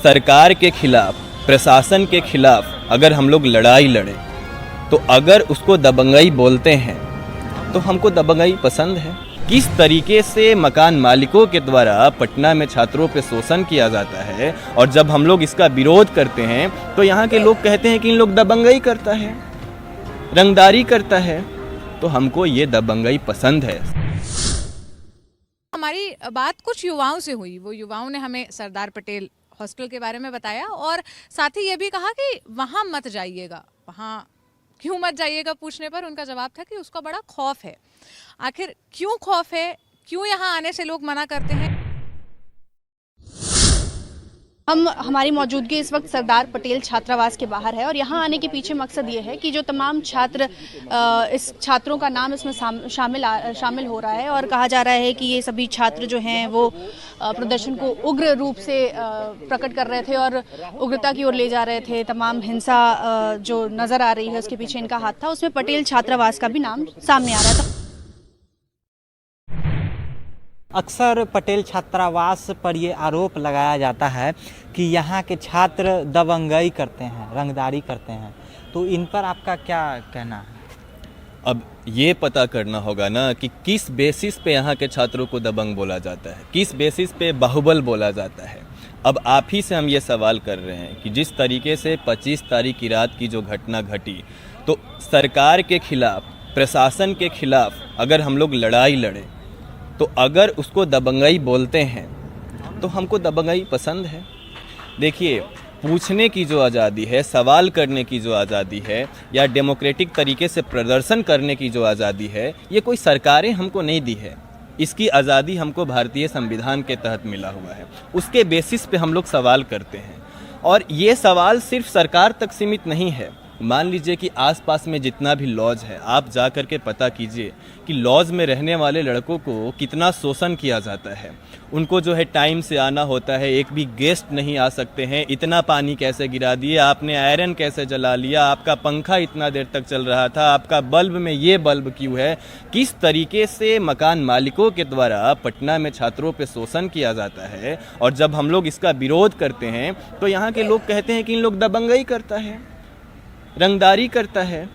सरकार के खिलाफ, प्रशासन के खिलाफ अगर हम लोग लड़ाई लड़ें तो अगर उसको दबंगई बोलते हैं तो हमको दबंगई पसंद है। किस तरीके से मकान मालिकों के द्वारा पटना में छात्रों पे शोषण किया जाता है और जब हम लोग इसका विरोध करते हैं तो यहाँ के लोग कहते हैं कि इन लोग दबंगई करता है, रंगदारी करता है, तो हमको ये दबंगई पसंद है। हमारी बात कुछ युवाओं से हुई। वो युवाओं ने हमें सरदार पटेल हॉस्टल के बारे में बताया और साथ ही ये भी कहा कि वहाँ मत जाइएगा। वहाँ क्यों मत जाइएगा पूछने पर उनका जवाब था कि उसका बड़ा खौफ है। आखिर क्यों खौफ है, क्यों यहाँ आने से लोग मना करते हैं? हमारी मौजूदगी इस वक्त सरदार पटेल छात्रावास के बाहर है और यहाँ आने के पीछे मकसद ये है कि जो तमाम छात्र इस छात्रों का नाम इसमें शामिल हो रहा है और कहा जा रहा है कि ये सभी छात्र जो हैं वो प्रदर्शन को उग्र रूप से प्रकट कर रहे थे और उग्रता की ओर ले जा रहे थे। तमाम हिंसा जो नज़र आ रही है उसके पीछे इनका हाथ था। उसमें पटेल छात्रावास का भी नाम सामने आ रहा था। अक्सर पटेल छात्रावास पर ये आरोप लगाया जाता है कि यहाँ के छात्र दबंगई करते हैं, रंगदारी करते हैं, तो इन पर आपका क्या कहना है? अब ये पता करना होगा ना कि किस बेसिस पे यहाँ के छात्रों को दबंग बोला जाता है, किस बेसिस पे बाहुबल बोला जाता है। अब आप ही से हम ये सवाल कर रहे हैं कि जिस तरीके से 25 तारीख की रात की जो घटना घटी, तो सरकार के खिलाफ, प्रशासन के खिलाफ अगर हम लोग लड़ाई लड़ें तो अगर उसको दबंगई बोलते हैं तो हमको दबंगई पसंद है। देखिए, पूछने की जो आज़ादी है, सवाल करने की जो आज़ादी है या डेमोक्रेटिक तरीके से प्रदर्शन करने की जो आज़ादी है, ये कोई सरकारें हमको नहीं दी है। इसकी आज़ादी हमको भारतीय संविधान के तहत मिला हुआ है। उसके बेसिस पे हम लोग सवाल करते हैं और ये सवाल सिर्फ सरकार तक सीमित नहीं है। मान लीजिए कि आसपास में जितना भी लॉज है, आप जा कर के पता कीजिए कि लॉज में रहने वाले लड़कों को कितना शोषण किया जाता है। उनको जो है टाइम से आना होता है, एक भी गेस्ट नहीं आ सकते हैं। इतना पानी कैसे गिरा दिए आपने, आयरन कैसे जला लिया, आपका पंखा इतना देर तक चल रहा था, आपका बल्ब में ये बल्ब क्यों है। किस तरीके से मकान मालिकों के द्वारा पटना में छात्रों पे शोषण किया जाता है और जब हम लोग इसका विरोध करते हैं तो यहाँ के लोग कहते हैं कि इन लोग दबंगई करता है, रंगदारी करता है,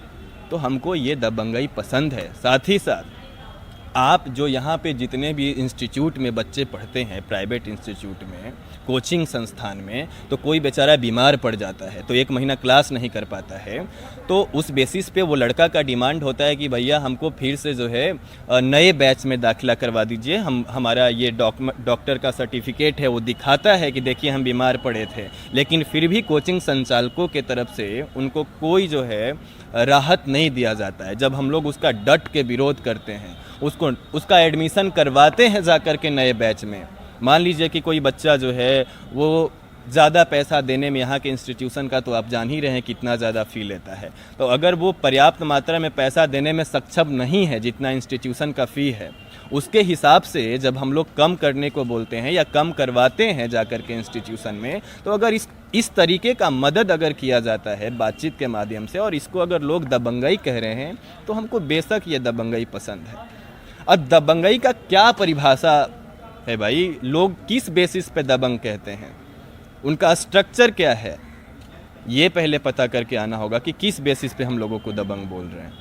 तो हमको ये दबंगई पसंद है। साथ ही साथ आप जो यहाँ पे जितने भी इंस्टीट्यूट में बच्चे पढ़ते हैं, प्राइवेट इंस्टीट्यूट में, कोचिंग संस्थान में, तो कोई बेचारा बीमार पड़ जाता है तो 1 महीना क्लास नहीं कर पाता है, तो उस बेसिस पे वो लड़का का डिमांड होता है कि भैया हमको फिर से जो है नए बैच में दाखिला करवा दीजिए। हमारा ये डॉक्टर का सर्टिफिकेट है वो दिखाता है कि देखिए हम बीमार पड़े थे, लेकिन फिर भी कोचिंग संचालकों के तरफ से उनको कोई जो है राहत नहीं दिया जाता है। जब हम लोग उसका डट के विरोध करते हैं, उसका एडमिशन करवाते हैं जा कर के नए बैच में। मान लीजिए कि कोई बच्चा जो है वो ज़्यादा पैसा देने में, यहाँ के इंस्टीट्यूशन का तो आप जान ही रहे हैं कितना ज़्यादा फ़ी लेता है, तो अगर वो पर्याप्त मात्रा में पैसा देने में सक्षम नहीं है जितना इंस्टीट्यूशन का फ़ी है, उसके हिसाब से जब हम लोग कम करने को बोलते हैं या कम करवाते हैं जाकर के इंस्टीट्यूशन में, तो अगर इस तरीके का मदद अगर किया जाता है बातचीत के माध्यम से और इसको अगर लोग दबंगई कह रहे हैं तो हमको बेशक ये दबंगई पसंद है। अब दबंगई का क्या परिभाषा है भाई, लोग किस बेसिस पे दबंग कहते हैं, उनका स्ट्रक्चर क्या है, ये पहले पता करके आना होगा कि किस बेसिस पे हम लोगों को दबंग बोल रहे हैं।